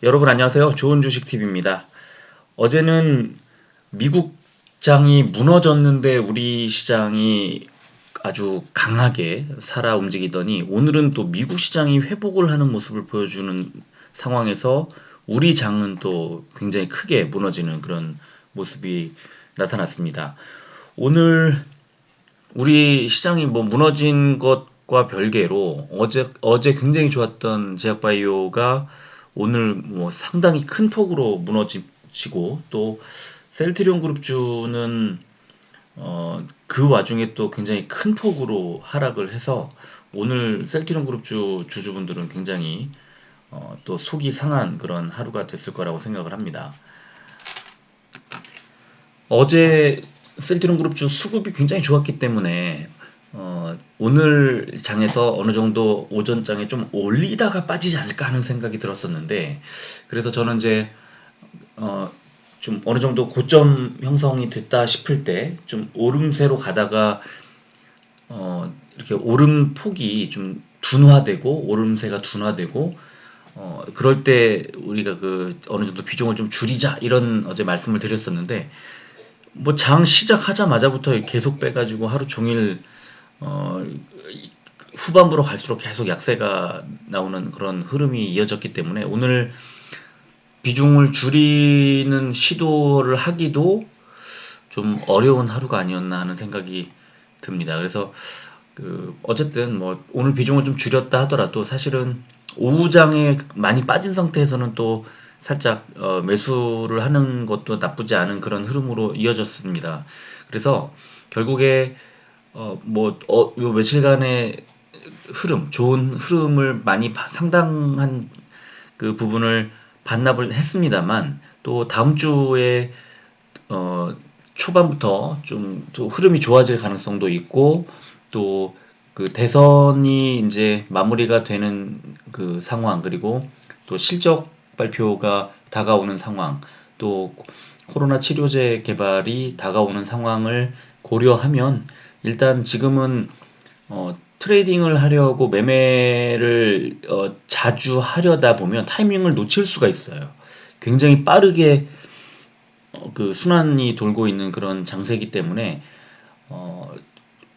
여러분 안녕하세요. 좋은 주식 TV입니다. 어제는 미국장이 무너졌는데 우리 시장이 아주 강하게 살아 움직이더니 오늘은 또 미국 시장이 회복을 하는 모습을 보여주는 상황에서 우리 장은 또 굉장히 크게 무너지는 그런 모습이 나타났습니다. 오늘 우리 시장이 뭐 무너진 것과 별개로 어제 굉장히 좋았던 제약바이오가 오늘 뭐 상당히 큰 폭으로 무너지고 또 셀트리온 그룹주는 그 와중에 또 굉장히 큰 폭으로 하락을 해서 오늘 셀트리온 그룹주 주주분들은 굉장히 또 속이 상한 그런 하루가 됐을 거라고 생각을 합니다. 어제 셀트리온 그룹주 수급이 굉장히 좋았기 때문에 오늘 장에서 어느 정도 오전장에 좀 올리다가 빠지지 않을까 하는 생각이 들었었는데 그래서 저는 이제 어, 좀 어느 정도 고점 형성이 됐다 싶을 때 좀 오름세로 가다가 이렇게 오름 폭이 좀 둔화되고 오름세가 둔화되고 그럴 때 우리가 그 어느 정도 비중을 좀 줄이자 이런 어제 말씀을 드렸었는데 뭐 장 시작하자마자부터 계속 빼가지고 하루 종일 어, 후반부로 갈수록 계속 약세가 나오는 그런 흐름이 이어졌기 때문에 오늘 비중을 줄이는 시도를 하기도 좀 어려운 하루가 아니었나 하는 생각이 듭니다. 그래서 어쨌든 뭐 오늘 비중을 좀 줄였다 하더라도 사실은 오후장에 많이 빠진 상태에서는 또 살짝 매수를 하는 것도 나쁘지 않은 그런 흐름으로 이어졌습니다. 그래서 결국에 요 며칠간의 흐름, 좋은 흐름을 많이 상당한 그 부분을 반납을 했습니다만 또 다음 주에 어, 초반부터 좀 또 흐름이 좋아질 가능성도 있고 또 그 대선이 이제 마무리가 되는 그 상황 그리고 또 실적 발표가 다가오는 상황 또 코로나 치료제 개발이 다가오는 상황을 고려하면 일단 지금은 트레이딩을 하려고 매매를 자주 하려다 보면 타이밍을 놓칠 수가 있어요. 굉장히 빠르게 그 순환이 돌고 있는 그런 장세기 때문에 어,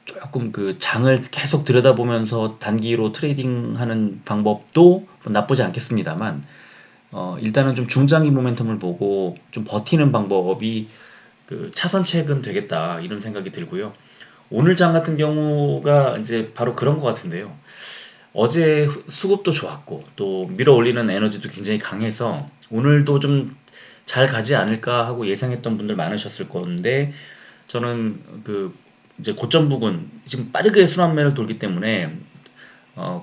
조금 그 장을 계속 들여다보면서 단기로 트레이딩하는 방법도 나쁘지 않겠습니다만 일단은 좀 중장기 모멘텀을 보고 좀 버티는 방법이 그 차선책은 되겠다 이런 생각이 들고요. 오늘 장 같은 경우가 이제 바로 그런 것 같은데요. 어제 수급도 좋았고 또 밀어 올리는 에너지도 굉장히 강해서 오늘도 좀 잘 가지 않을까 하고 예상했던 분들 많으셨을 건데 저는 그 이제 고점 부근 지금 빠르게 순환매를 돌기 때문에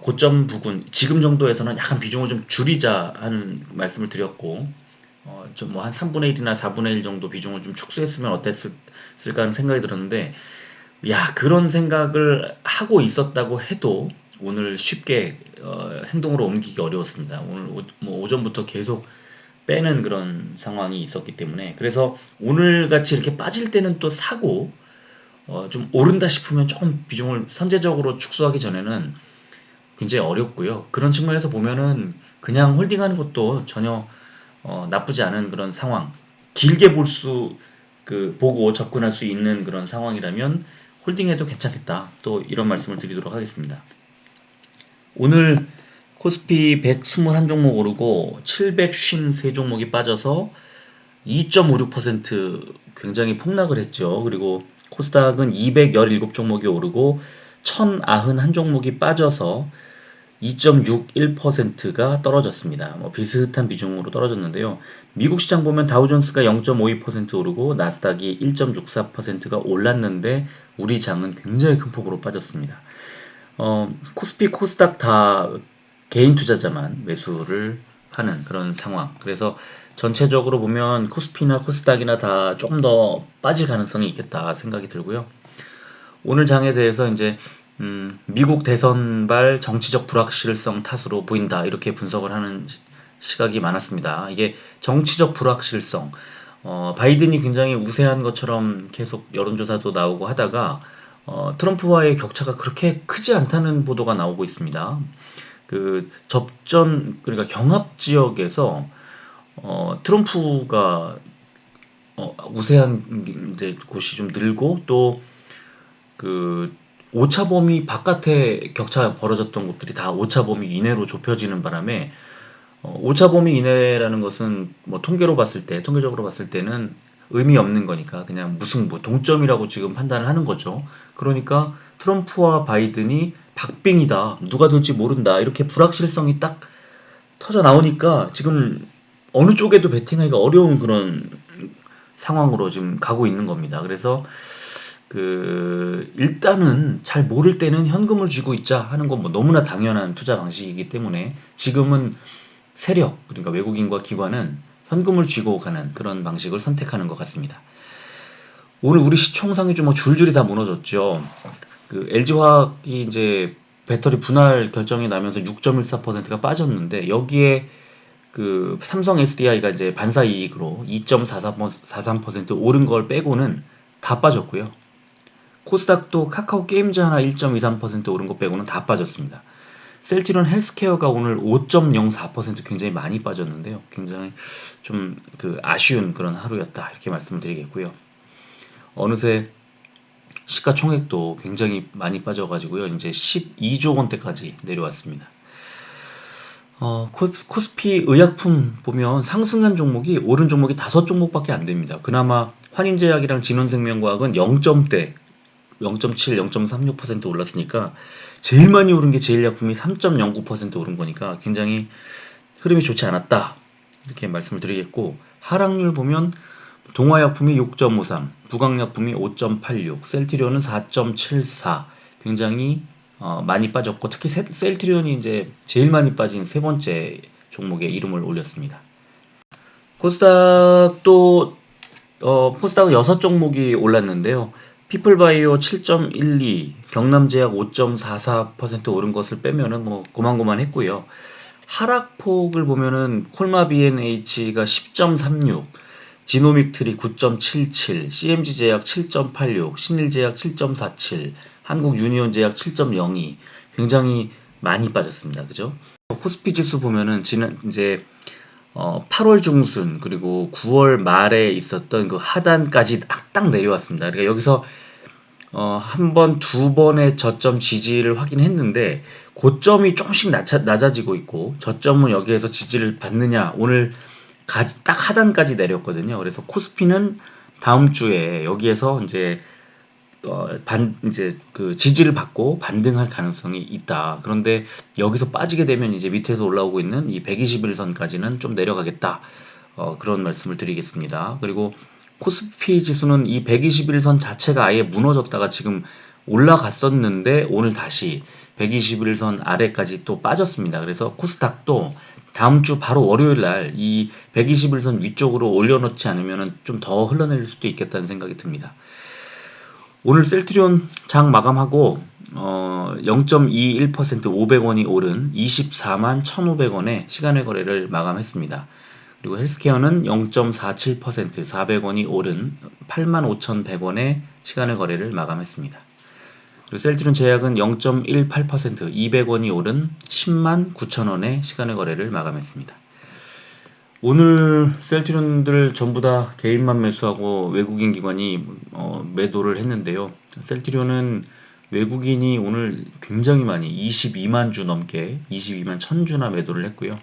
고점 부근 지금 정도에서는 약간 비중을 좀 줄이자 하는 말씀을 드렸고 좀 뭐 한 3분의 1이나 4분의 1 정도 비중을 좀 축소했으면 어땠을까 하는 생각이 들었는데 야 그런 생각을 하고 있었다고 해도 오늘 쉽게 행동으로 옮기기 어려웠습니다. 오늘 뭐 오전부터 계속 빼는 그런 상황이 있었기 때문에 그래서 오늘 같이 이렇게 빠질 때는 또 사고 좀 오른다 싶으면 조금 비중을 선제적으로 축소하기 전에는 굉장히 어렵고요. 그런 측면에서 보면은 그냥 홀딩하는 것도 전혀 나쁘지 않은 그런 상황. 길게 보고 접근할 수 있는 그런 상황이라면 홀딩해도 괜찮겠다. 또 이런 말씀을 드리도록 하겠습니다. 오늘 코스피 121 종목 오르고 753 종목이 빠져서 2.56% 굉장히 폭락을 했죠. 그리고 코스닥은 217 종목이 오르고 1091 종목이 빠져서 2.61%가 떨어졌습니다. 뭐 비슷한 비중으로 떨어졌는데요. 미국 시장 보면 다우존스가 0.52% 오르고 나스닥이 1.64%가 올랐는데 우리 장은 굉장히 큰 폭으로 빠졌습니다. 코스피, 코스닥 다 개인 투자자만 매수를 하는 그런 상황. 그래서 전체적으로 보면 코스피나 코스닥이나 다 조금 더 빠질 가능성이 있겠다 생각이 들고요. 오늘 장에 대해서 이제 미국 대선발 정치적 불확실성 탓으로 보인다 이렇게 분석을 하는 시각이 많았습니다. 이게 정치적 불확실성, 바이든이 굉장히 우세한 것처럼 계속 여론조사도 나오고 하다가 트럼프와의 격차가 그렇게 크지 않다는 보도가 나오고 있습니다. 그 접전 그러니까 경합 지역에서 트럼프가 우세한 이제 곳이 좀 늘고 또 그 오차 범위 바깥에 격차 벌어졌던 곳들이 다 오차 범위 이내로 좁혀지는 바람에 오차 범위 이내라는 것은 뭐 통계적으로 봤을 때는 의미 없는 거니까 그냥 무승부, 동점이라고 지금 판단을 하는 거죠. 그러니까 트럼프와 바이든이 박빙이다, 누가 될지 모른다, 이렇게 불확실성이 딱 터져 나오니까 지금 어느 쪽에도 베팅하기가 어려운 그런 상황으로 지금 가고 있는 겁니다. 그래서 일단은 잘 모를 때는 현금을 쥐고 있자 하는 건 뭐 너무나 당연한 투자 방식이기 때문에 지금은 세력, 그러니까 외국인과 기관은 현금을 쥐고 가는 그런 방식을 선택하는 것 같습니다. 오늘 우리 시총상이 좀 뭐 줄줄이 다 무너졌죠. LG화학이 이제 배터리 분할 결정이 나면서 6.14%가 빠졌는데 여기에 삼성 SDI가 이제 반사 이익으로 2.43% 오른 걸 빼고는 다 빠졌고요. 코스닥도 카카오 게임즈 하나 1.23% 오른 거 빼고는 다 빠졌습니다. 셀트리온 헬스케어가 오늘 5.04% 굉장히 많이 빠졌는데요. 굉장히 좀 아쉬운 그런 하루였다, 이렇게 말씀을 드리겠고요. 어느새 시가총액도 굉장히 많이 빠져가지고요. 이제 12조 원대까지 내려왔습니다. 코스피 의약품 보면 상승한 종목이, 오른 종목이 5종목밖에 안 됩니다. 그나마 환인제약이랑 진원생명과학은 0점대 0.7, 0.36% 올랐으니까 제일 많이 오른 게 제일약품이 3.09% 오른 거니까 굉장히 흐름이 좋지 않았다, 이렇게 말씀을 드리겠고, 하락률 보면 동화약품이 6.53, 부강약품이 5.86, 셀트리온은 4.74, 굉장히 많이 빠졌고, 특히 셀트리온이 이제 제일 많이 빠진 세 번째 종목에 이름을 올렸습니다. 코스닥도 코스닥은 6종목이 올랐는데요. 피플바이오 7.12, 경남제약 5.44% 오른 것을 빼면은 뭐 고만고만했고요. 하락폭을 보면은 콜마 B&H가 10.36, 지노믹트리 9.77, CMG제약 7.86, 신일제약 7.47, 한국유니온제약 7.02, 굉장히 많이 빠졌습니다. 그죠? 코스피 지수 보면은 이제 8월 중순 그리고 9월 말에 있었던 그 하단까지 딱 내려왔습니다. 그러니까 여기서 한 번, 두 번의 저점 지지를 확인했는데 고점이 조금씩 낮아지고 있고, 저점은 여기에서 지지를 받느냐, 오늘 딱 하단까지 내렸거든요. 그래서 코스피는 다음 주에 여기에서 이제 이제 지지를 받고 반등할 가능성이 있다. 그런데 여기서 빠지게 되면 이제 밑에서 올라오고 있는 이 121선까지는 좀 내려가겠다. 그런 말씀을 드리겠습니다. 그리고 코스피 지수는 이 121선 자체가 아예 무너졌다가 지금 올라갔었는데 오늘 다시 121선 아래까지 또 빠졌습니다. 그래서 코스닥도 다음 주 바로 월요일 날 이 121선 위쪽으로 올려놓지 않으면 좀 더 흘러내릴 수도 있겠다는 생각이 듭니다. 오늘 셀트리온 장 마감하고 0.21% 500원이 오른 24만 1,500원에 시간의 거래를 마감했습니다. 그리고 헬스케어는 0.47% 400원이 오른 85,100원에 시간의 거래를 마감했습니다. 그리고 셀트리온 제약은 0.18% 200원이 오른 10만 9천원에 시간의 거래를 마감했습니다. 오늘 셀트리온들 전부 다 개인만 매수하고 외국인 기관이 매도를 했는데요. 셀트리온은 외국인이 오늘 굉장히 많이 22만 주 넘게 22만 1000주나 매도를 했고요.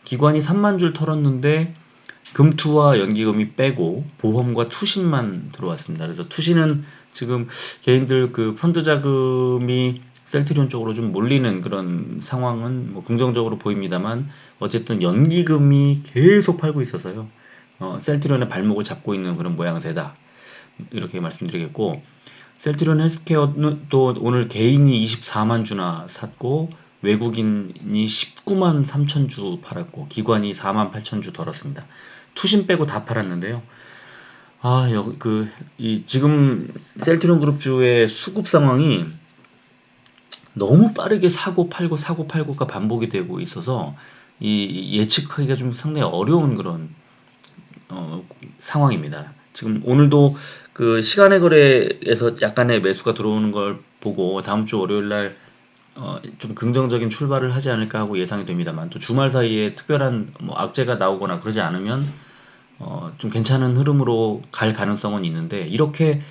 기관이 3만 주를 털었는데 금투와 연기금이 빼고 보험과 투신만 들어왔습니다. 그래서 투신은 지금 개인들 펀드 자금이 셀트리온 쪽으로 좀 몰리는 그런 상황은 뭐 긍정적으로 보입니다만, 어쨌든 연기금이 계속 팔고 있어서요. 셀트리온의 발목을 잡고 있는 그런 모양새다, 이렇게 말씀드리겠고, 셀트리온 헬스케어는 또 오늘 개인이 24만 주나 샀고 외국인이 19만 3천 주 팔았고 기관이 4만 8천 주 덜었습니다. 투신 빼고 다 팔았는데요. 지금 셀트리온 그룹주의 수급 상황이 너무 빠르게 사고 팔고가 반복이 되고 있어서 이 예측하기가 좀 상당히 어려운 그런 상황입니다. 지금 오늘도 시간의 거래에서 약간의 매수가 들어오는 걸 보고 다음 주 월요일 날 좀 긍정적인 출발을 하지 않을까 하고 예상이 됩니다만 또 주말 사이에 특별한 뭐 악재가 나오거나 그러지 않으면 좀 괜찮은 흐름으로 갈 가능성은 있는데 이렇게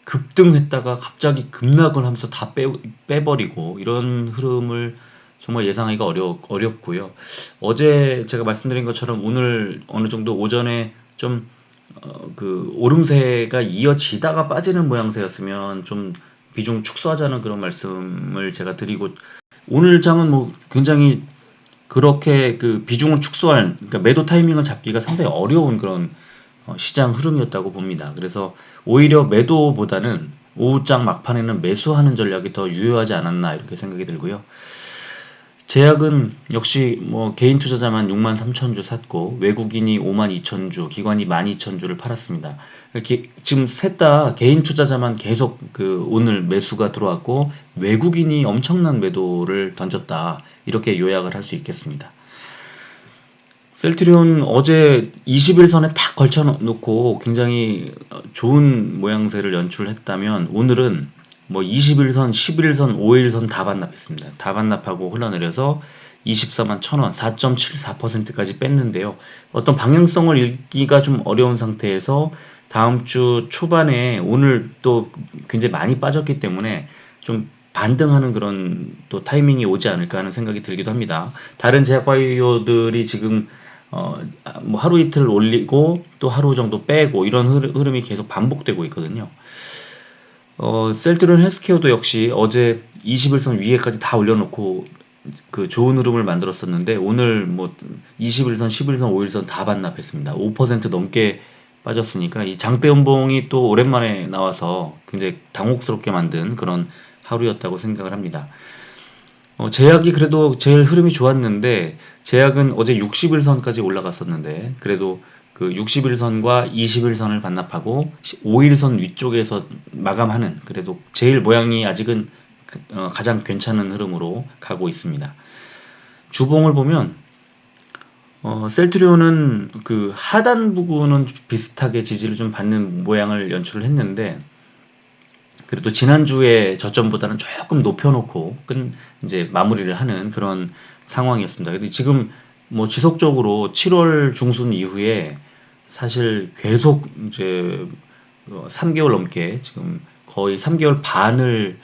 급등했다가 갑자기 급락을 하면서 다 빼버리고 이런 흐름을 정말 예상하기가 어렵고요. 어제 제가 말씀드린 것처럼 오늘 어느 정도 오전에 좀 그 오름세가 이어지다가 빠지는 모양새였으면 좀 비중 축소하자는 그런 말씀을 제가 드리고 오늘 장은 뭐 굉장히 그렇게 그 비중을 축소할 그러니까 매도 타이밍을 잡기가 상당히 어려운 그런 시장 흐름이었다고 봅니다. 그래서 오히려 매도보다는 오후장 막판에는 매수하는 전략이 더 유효하지 않았나 이렇게 생각이 들고요. 제약은 역시 뭐 개인 투자자만 6만 3천 주 샀고 외국인이 5만 2천 주, 기관이 12,000주를 팔았습니다. 지금 셋 다 개인 투자자만 계속 그 오늘 매수가 들어왔고 외국인이 엄청난 매도를 던졌다. 이렇게 요약을 할 수 있겠습니다. 셀트리온 어제 21선에 탁 걸쳐놓고 굉장히 좋은 모양새를 연출했다면 오늘은 뭐 21선, 11선, 5일선 다 반납했습니다. 다 반납하고 흘러내려서 24만 1,000원, 4.74%까지 뺐는데요. 어떤 방향성을 읽기가 좀 어려운 상태에서 다음 주 초반에 오늘 또 굉장히 많이 빠졌기 때문에 좀 반등하는 그런 또 타이밍이 오지 않을까 하는 생각이 들기도 합니다. 다른 제약바이오들이 지금 뭐 하루 이틀 올리고 또 하루 정도 빼고 이런 흐름이 계속 반복되고 있거든요. 셀트리온 헬스케어도 역시 어제 21선 위에까지 다 올려놓고 그 좋은 흐름을 만들었었는데 오늘 뭐 21선, 11선, 5일선 다 반납했습니다. 5% 넘게 빠졌으니까 이 장대 음봉이 또 오랜만에 나와서 굉장히 당혹스럽게 만든 그런 하루였다고 생각을 합니다. 제약이 그래도 제일 흐름이 좋았는데 제약은 어제 60일선까지 올라갔었는데 그래도 그 60일선과 20일선을 반납하고 5일선 위쪽에서 마감하는 그래도 제일 모양이 아직은 가장 괜찮은 흐름으로 가고 있습니다. 주봉을 보면 셀트리온은 그 하단 부분은 비슷하게 지지를 좀 받는 모양을 연출을 했는데 그래도 지난주에 저점보다는 조금 높여놓고 이제 마무리를 하는 그런 상황이었습니다. 근데 지금 뭐 지속적으로 7월 중순 이후에 사실 계속 이제 3개월 넘게 지금 거의 3개월 반을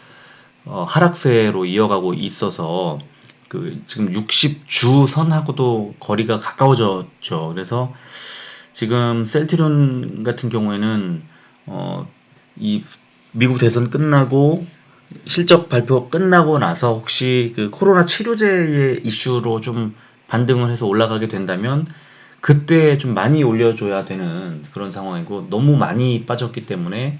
하락세로 이어가고 있어서 그 지금 60주 선하고도 거리가 가까워졌죠. 그래서 지금 셀트리온 같은 경우에는 이 미국 대선 끝나고 실적 발표 끝나고 나서 혹시 그 코로나 치료제의 이슈로 좀 반등을 해서 올라가게 된다면 그때 좀 많이 올려줘야 되는 그런 상황이고 너무 많이 빠졌기 때문에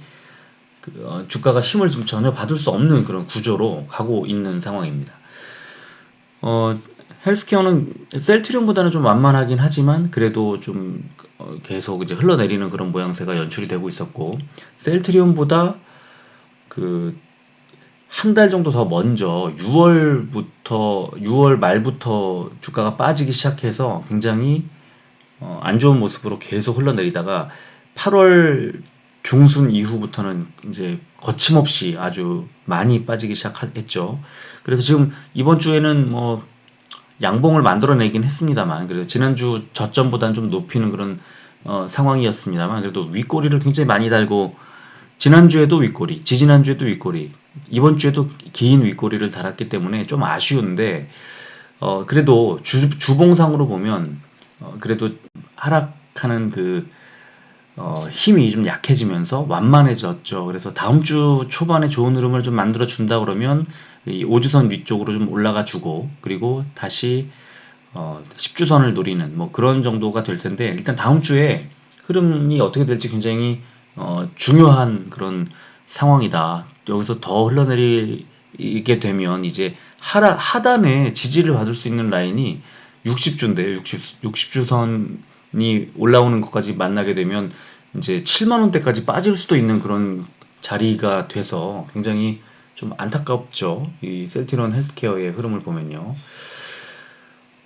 주가가 힘을 좀 전혀 받을 수 없는 그런 구조로 가고 있는 상황입니다. 어, 헬스케어는 셀트리온보다는 좀 완만하긴 하지만 그래도 좀 계속 이제 흘러내리는 그런 모양새가 연출이 되고 있었고 셀트리온보다 그 한 달 정도 더 먼저 6월 말부터 주가가 빠지기 시작해서 굉장히 안 좋은 모습으로 계속 흘러내리다가 8월 중순 이후부터는 이제 거침없이 아주 많이 빠지기 시작했죠. 그래서 지금 이번 주에는 뭐 양봉을 만들어내긴 했습니다만 그래도 지난주 저점보다는 좀 높이는 그런 상황이었습니다만 그래도 윗꼬리를 굉장히 많이 달고 지난주에도 윗꼬리, 지지난주에도 윗꼬리, 이번 주에도 긴 윗꼬리를 달았기 때문에 좀 아쉬운데 그래도 주봉상으로 보면 그래도 하락하는 그 힘이 좀 약해지면서 완만해졌죠. 그래서 다음 주 초반에 좋은 흐름을 좀 만들어 준다 그러면 이 5주선 위쪽으로 좀 올라가 주고 그리고 다시 10주선을 노리는 뭐 그런 정도가 될 텐데 일단 다음 주에 흐름이 어떻게 될지 굉장히 중요한 그런 상황이다. 여기서 더 흘러내리게 되면 이제 하단에 지지를 받을 수 있는 라인이 60주인데요. 60주선이 올라오는 것까지 만나게 되면 이제 7만 원대까지 빠질 수도 있는 그런 자리가 돼서 굉장히 좀 안타깝죠. 이 셀트리온 헬스케어의 흐름을 보면요.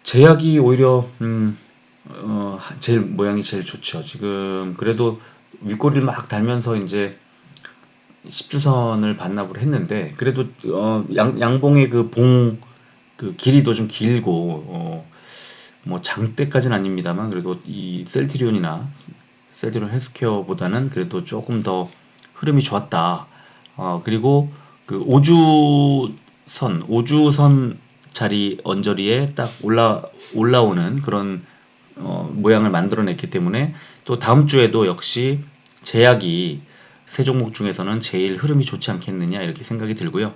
제약이 오히려 제일 모양이 제일 좋죠. 지금 그래도 윗꼬리를 막 달면서 이제 10주선을 반납을 했는데 그래도 양봉의 그 길이도 좀 길고 뭐 장대까지는 아닙니다만 그래도 이 셀트리온 헬스케어보다는 그래도 조금 더 흐름이 좋았다. 그리고 그 5주선 자리 언저리에 딱 올라오는 그런 모양을 만들어냈기 때문에 또 다음 주에도 역시 제약이 세 종목 중에서는 제일 흐름이 좋지 않겠느냐 이렇게 생각이 들고요.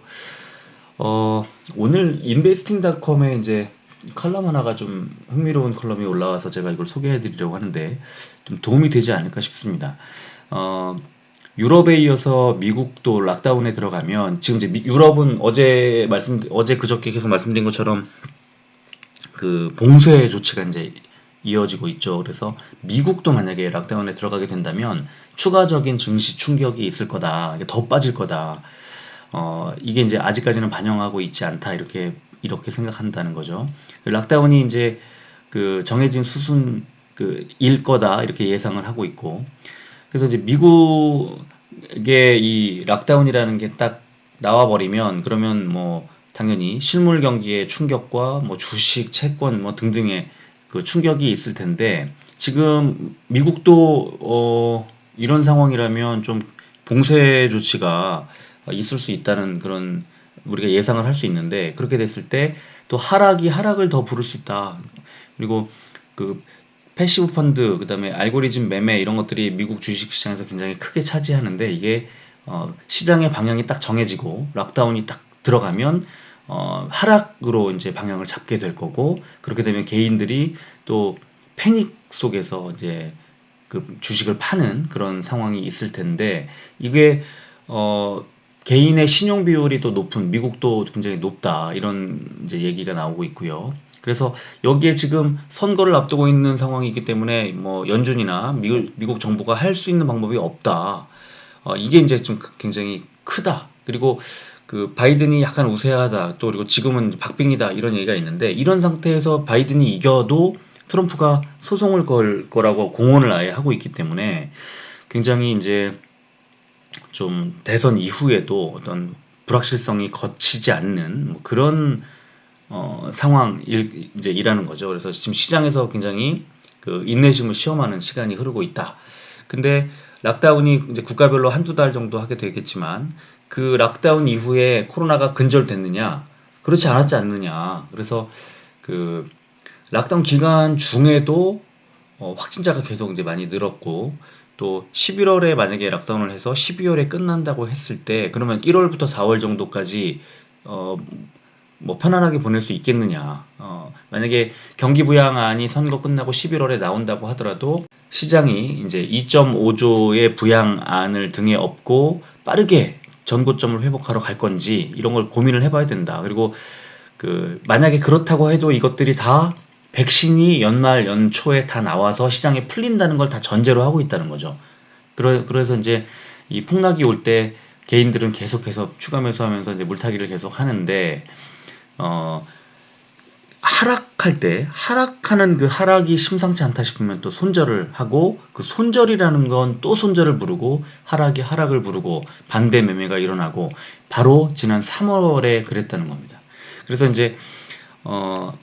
오늘 인베스팅닷컴에 이제 칼럼 하나가 좀 흥미로운 컬럼이 올라와서 제가 이걸 소개해 드리려고 하는데 좀 도움이 되지 않을까 싶습니다. 어, 유럽에 이어서 미국도 락다운에 들어가면 지금 이제 유럽은 어제 그저께 계속 말씀드린 것처럼 그 봉쇄 조치가 이제 이어지고 있죠. 그래서 미국도 만약에 락다운에 들어가게 된다면 추가적인 증시 충격이 있을 거다. 이게 더 빠질 거다. 이게 이제 아직까지는 반영하고 있지 않다. 이렇게 생각한다는 거죠. 그 락다운이 이제 그 정해진 수순 일 거다. 이렇게 예상을 하고 있고. 그래서 이제 미국의 이 락다운이라는 게 딱 나와버리면 그러면 뭐 당연히 실물 경기의 충격과 뭐 주식, 채권 뭐 등등의 그 충격이 있을 텐데 지금 미국도 이런 상황이라면 좀 봉쇄 조치가 있을 수 있다는 그런 우리가 예상을 할 수 있는데 그렇게 됐을 때 또 하락이 하락을 더 부를 수 있다. 그리고 그 패시브 펀드, 그다음에 알고리즘 매매 이런 것들이 미국 주식 시장에서 굉장히 크게 차지하는데 이게 시장의 방향이 딱 정해지고 락다운이 딱 들어가면 하락으로 이제 방향을 잡게 될 거고 그렇게 되면 개인들이 또 패닉 속에서 이제 그 주식을 파는 그런 상황이 있을 텐데 이게 어 개인의 신용 비율이 또 높은 미국도 굉장히 높다 이런 이제 얘기가 나오고 있고요. 그래서 여기에 지금 선거를 앞두고 있는 상황이기 때문에 뭐 연준이나 미국 정부가 할 수 있는 방법이 없다. 이게 이제 좀 굉장히 크다. 그리고 그 바이든이 약간 우세하다. 또 그리고 지금은 박빙이다. 이런 얘기가 있는데 이런 상태에서 바이든이 이겨도 트럼프가 소송을 걸 거라고 공언을 아예 하고 있기 때문에 굉장히 이제 좀 대선 이후에도 어떤 불확실성이 거치지 않는 뭐 그런 상황일 이제 이라는 거죠. 그래서 지금 시장에서 굉장히 그 인내심을 시험하는 시간이 흐르고 있다. 근데 락다운이 이제 국가별로 한두 달 정도 하게 되겠지만 그 락다운 이후에 코로나가 근절됐느냐? 그렇지 않았지 않느냐. 그래서 그 락다운 기간 중에도 확진자가 계속 이제 많이 늘었고 또 11월에 만약에 락다운을 해서 12월에 끝난다고 했을 때 그러면 1월부터 4월 정도까지 어, 뭐 편안하게 보낼 수 있겠느냐. 만약에 경기 부양안이 선거 끝나고 11월에 나온다고 하더라도 시장이 이제 2.5조의 부양안을 등에 업고 빠르게 전고점을 회복하러 갈 건지 이런 걸 고민을 해봐야 된다. 그리고 그 만약에 그렇다고 해도 이것들이 다 백신이 연말 연초에 다 나와서 시장에 풀린다는 걸 다 전제로 하고 있다는 거죠. 그래서 이제 이 폭락이 올 때 개인들은 계속해서 추가 매수하면서 이제 물타기를 계속 하는데 어 하락할 때 하락하는 그 하락이 심상치 않다 싶으면 또 손절을 하고 그 손절이라는 건 또 손절을 부르고 하락이 하락을 부르고 반대 매매가 일어나고 바로 지난 3월에 그랬다는 겁니다. 그래서 이제 어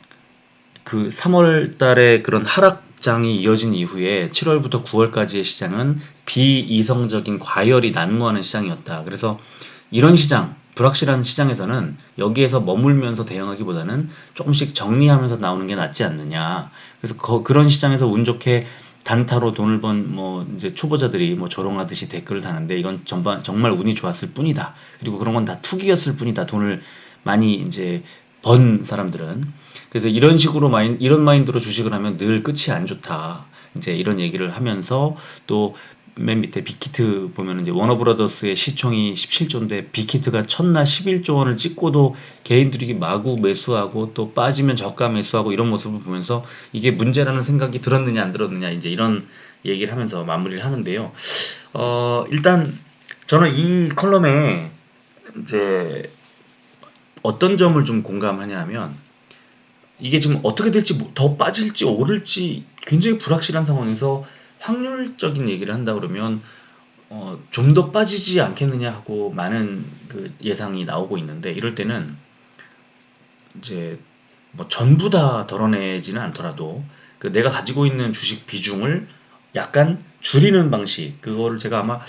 그 3월 달에 그런 하락장이 이어진 이후에 7월부터 9월까지의 시장은 비이성적인 과열이 난무하는 시장이었다. 그래서 이런 시장, 불확실한 시장에서는 여기에서 머물면서 대응하기보다는 조금씩 정리하면서 나오는 게 낫지 않느냐. 그래서 그런 시장에서 운 좋게 단타로 돈을 번 뭐 이제 초보자들이 뭐 조롱하듯이 댓글을 다는데 이건 정말 운이 좋았을 뿐이다. 그리고 그런 건 다 투기였을 뿐이다. 돈을 많이 이제 번 사람들은. 그래서 이런 마인드로 주식을 하면 늘 끝이 안 좋다. 이제 이런 얘기를 하면서 또 맨 밑에 빅히트 보면 이제 워너브라더스의 시총이 17조인데 빅히트가 첫날 11조 원을 찍고도 개인들이 마구 매수하고 또 빠지면 저가 매수하고 이런 모습을 보면서 이게 문제라는 생각이 들었느냐 안 들었느냐 이제 이런 얘기를 하면서 마무리를 하는데요. 일단 저는 이 컬럼에 이제 어떤 점을 좀 공감하냐 하면 이게 지금 어떻게 될지 더 빠질지 오를지 굉장히 불확실한 상황에서 확률적인 얘기를 한다 그러면 좀 더 빠지지 않겠느냐 하고 많은 그 예상이 나오고 있는데, 이럴 때는 이제 뭐 전부 다 덜어내지는 않더라도 그 내가 가지고 있는 주식 비중을 약간 줄이는 방식, 그거를 제가 아마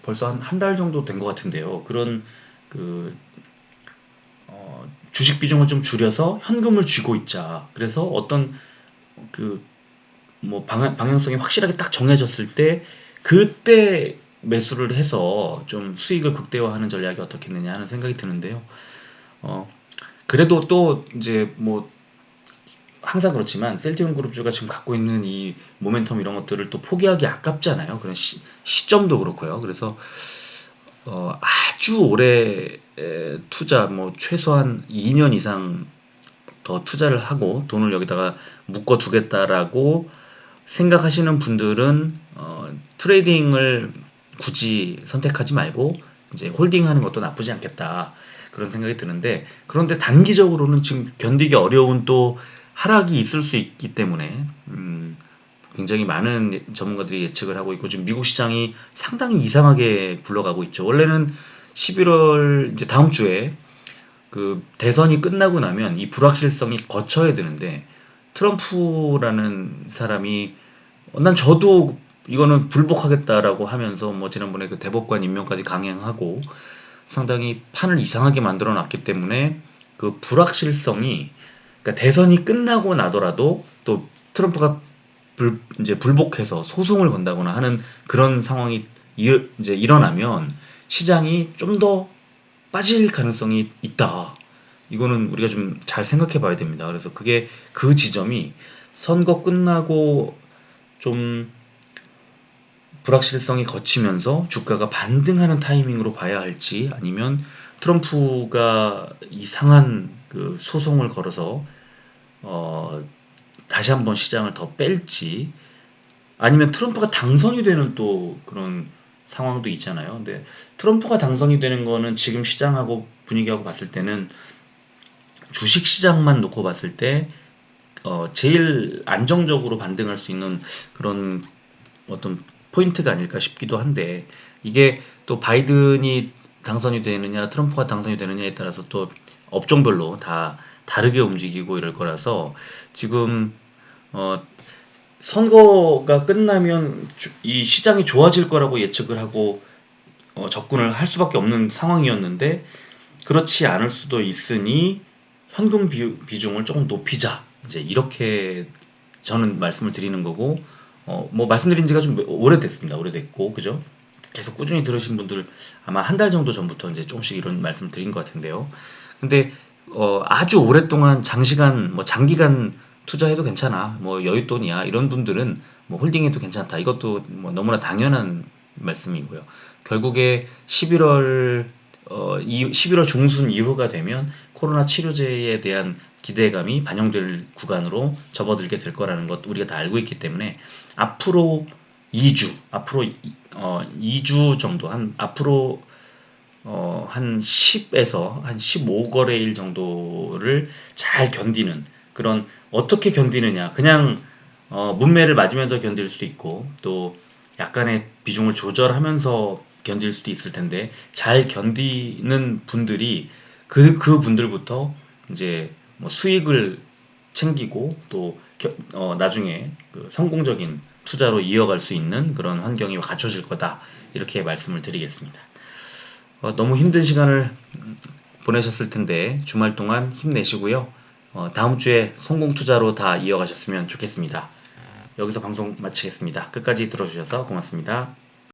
벌써 한 달 정도 된 것 같은데요. 그런 그 주식 비중을 좀 줄여서 현금을 쥐고 있자. 그래서 어떤 그 뭐 방향성이 확실하게 딱 정해졌을 때 그때 매수를 해서 좀 수익을 극대화하는 전략이 어떻겠느냐 하는 생각이 드는데요. 어 그래도 또 이제 뭐 항상 그렇지만 셀티움 그룹주가 지금 갖고 있는 이 모멘텀 이런 것들을 또 포기하기 아깝잖아요. 그런 시점도 그렇고요. 그래서 아주 오래 투자, 뭐 최소한 2년 이상 더 투자를 하고 돈을 여기다가 묶어 두겠다라고 생각하시는 분들은 트레이딩을 굳이 선택하지 말고 이제 홀딩하는 것도 나쁘지 않겠다, 그런 생각이 드는데, 그런데 단기적으로는 지금 견디기 어려운 또 하락이 있을 수 있기 때문에 굉장히 많은 전문가들이 예측을 하고 있고, 지금 미국 시장이 상당히 이상하게 굴러가고 있죠. 원래는 11월 이제 다음 주에 그 대선이 끝나고 나면 이 불확실성이 거쳐야 되는데, 트럼프라는 사람이 난 저도 이거는 불복하겠다라고 하면서 뭐 지난번에 그 대법관 임명까지 강행하고 상당히 판을 이상하게 만들어 놨기 때문에 그 불확실성이, 그러니까 대선이 끝나고 나더라도 또 트럼프가 이제 불복해서 소송을 건다거나 하는 그런 상황이 이제 일어나면 시장이 좀 더 빠질 가능성이 있다. 이거는 우리가 좀 잘 생각해 봐야 됩니다. 그래서 그게 그 지점이 선거 끝나고 좀 불확실성이 거치면서 주가가 반등하는 타이밍으로 봐야 할지, 아니면 트럼프가 이상한 그 소송을 걸어서 어 다시 한번 시장을 더 뺄지, 아니면 트럼프가 당선이 되는 또 그런 상황도 있잖아요. 근데 트럼프가 당선이 되는 거는 지금 시장하고 분위기하고 봤을 때는 주식 시장만 놓고 봤을 때 제일 안정적으로 반등할 수 있는 그런 어떤 포인트가 아닐까 싶기도 한데, 이게 또 바이든이 당선이 되느냐 트럼프가 당선이 되느냐에 따라서 또 업종별로 다 다르게 움직이고 이럴 거라서, 지금 어 선거가 끝나면 이 시장이 좋아질 거라고 예측을 하고 접근을 할 수밖에 없는 상황이었는데, 그렇지 않을 수도 있으니 현금 비중을 조금 높이자, 이제 이렇게 저는 말씀을 드리는 거고, 뭐 말씀드린 지가 좀 오래됐습니다. 오래됐고, 그죠? 계속 꾸준히 들으신 분들 아마 한 달 정도 전부터 이제 조금씩 이런 말씀 드린 것 같은데요. 근데 아주 오랫동안 장시간 뭐 장기간 투자해도 괜찮아, 뭐 여윳돈이야, 이런 분들은 뭐 홀딩해도 괜찮다. 이것도 뭐 너무나 당연한 말씀이고요. 결국에 11월 중순 이후가 되면 코로나 치료제에 대한 기대감이 반영될 구간으로 접어들게 될 거라는 것 우리가 다 알고 있기 때문에, 앞으로 2주 정도, 한 앞으로 한 10에서 한 15거래일 정도를 잘 견디는, 그런, 어떻게 견디느냐, 그냥 문매를 맞으면서 견딜 수도 있고, 또 약간의 비중을 조절하면서 견딜 수도 있을 텐데, 잘 견디는 분들이 그 분들부터 이제 뭐 수익을 챙기고 또 나중에 그 성공적인 투자로 이어갈 수 있는 그런 환경이 갖춰질 거다, 이렇게 말씀을 드리겠습니다. 너무 힘든 시간을 보내셨을 텐데 주말 동안 힘내시고요. 다음 주에 성공 투자로 다 이어가셨으면 좋겠습니다. 여기서 방송 마치겠습니다. 끝까지 들어주셔서 고맙습니다.